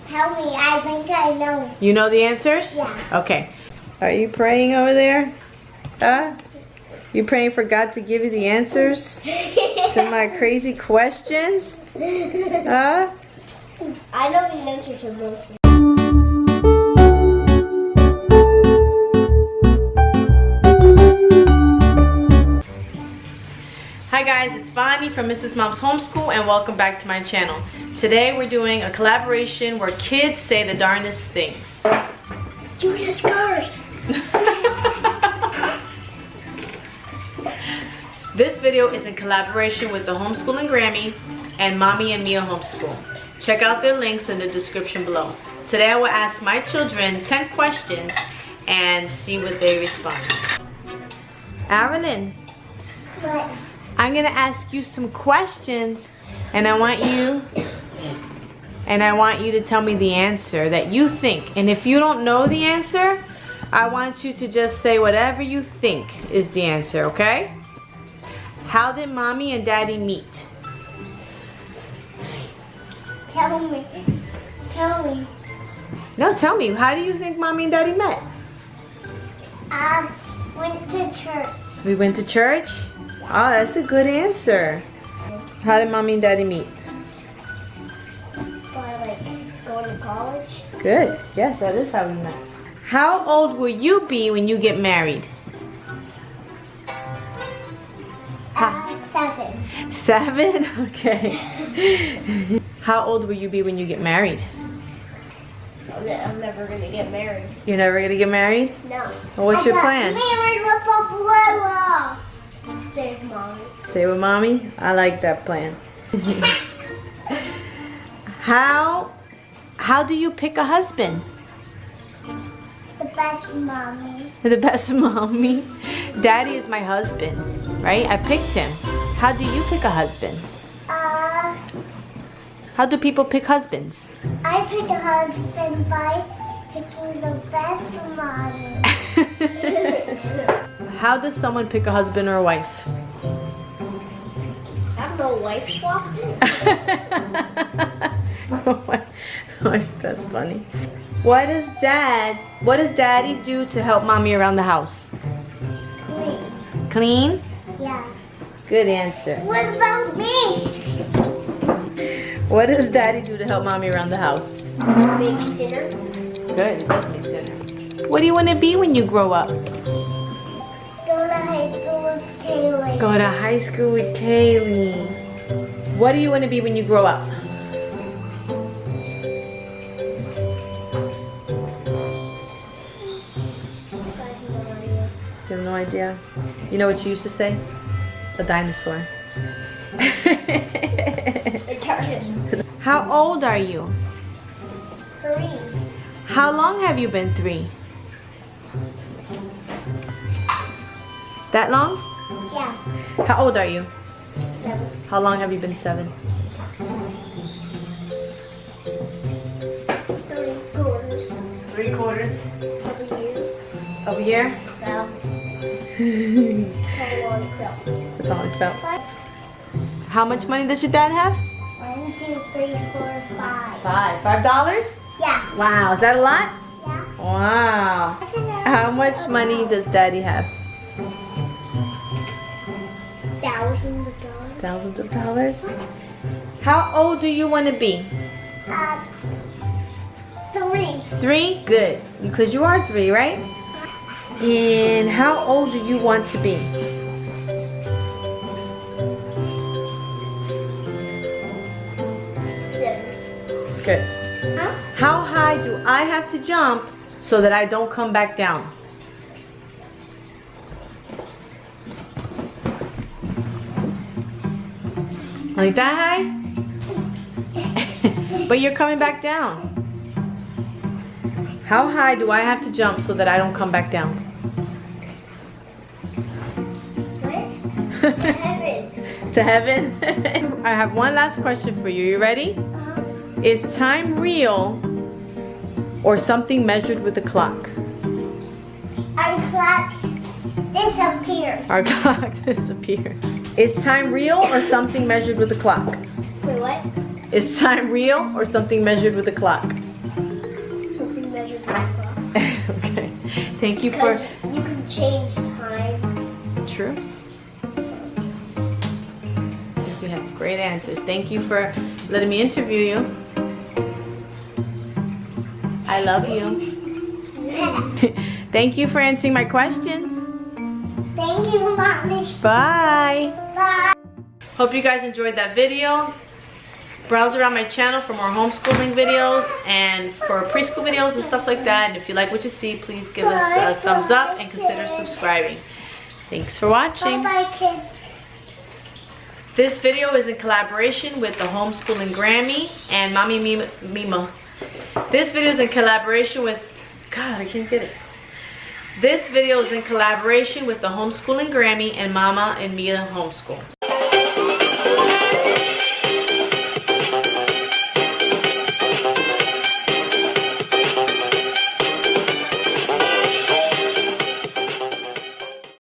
Tell me, I think I know. You know the answers? Yeah. Okay. Are you praying over there? You praying for God to give you the answers to my crazy questions? I know the answer to most. Hi guys, it's Vani from Mrs. Mom's Homeschool and welcome back to my channel. Today we're doing a collaboration where kids say the darndest things. Julia's cars. This video is in collaboration with the Homeschooling Grammy and Mommy and Mia Homeschool. Check out their links in the description below. Today I will ask my children 10 questions and see what they respond. Avalyn, What? I'm gonna ask you some questions and I want you to tell me the answer that you think. And if you don't know the answer, I want you to just say whatever you think is the answer, okay? How did Mommy and Daddy meet? Tell me. Tell me. No, tell me. How do you think Mommy and Daddy met? I went to church. We went to church? Oh, that's a good answer. How did Mommy and Daddy meet? By going to college. Good. Yes, that is how we met. How old will you be when you get married? 7. 7? Okay. How old will you be when you get married? I'm never gonna get married. You're never gonna get married? No. Well, what's your plan? Married with a Lila. Stay with Mommy. Stay with Mommy? I like that plan. How do you pick a husband? The best Mommy. The best Mommy. Daddy is my husband, right? I picked him. How do you pick a husband? How do people pick husbands? I pick a husband by picking the best Mommy. How does someone pick a husband or a wife? I have no wife swap. That's funny. What does Daddy do to help Mommy around the house? Clean. Clean? Yeah. Good answer. What about me? What does Daddy do to help Mommy around the house? Makes dinner. Good, he does make dinner. What do you want to be when you grow up? Go to high school with Kaylee. Go to high school with Kaylee. What do you want to be when you grow up? You have no idea? You know what you used to say? A dinosaur. How old are you? 3. How long have you been 3? That long? Yeah. How old are you? 7. How long have you been 7? 3/4. 3/4 Of a year. of a year? No. That's all I felt. How much money does your dad have? 1, 2, 3, 4, 5. $5. Yeah. Wow, is that a lot? Yeah. Wow. How much money does Daddy have? Thousands of dollars. Thousands of dollars? How old do you want to be? 3. 3? Good. Because you are 3, right? And how old do you want to be? 7. Good. Huh? How high do I have to jump so that I don't come back down? Like that high? But you're coming back down. How high do I have to jump so that I don't come back down? Where? Heaven. To heaven? I have one last question for you. You ready? Is time real or something measured with a clock? Our clock disappeared. Our clock disappeared. Is time real or something measured with a clock? Wait, what? Is time real or something measured with a clock? Thank you for... Because you can change time. True. You have great answers. Thank you for letting me interview you. I love you. Thank you for answering my questions. Thank you, Mommy. Bye. Bye. Hope you guys enjoyed that video. Browse around my channel for more homeschooling videos and for preschool videos and stuff like that. And if you like what you see, please give us a thumbs up and consider subscribing. Thanks for watching. Bye-bye, kids. This video is in collaboration with the Homeschooling Grammy and Mommy Mima. This video is in collaboration with... God, I can't get it. This video is in collaboration with the Homeschooling Grammy and Mama and Mia Homeschool.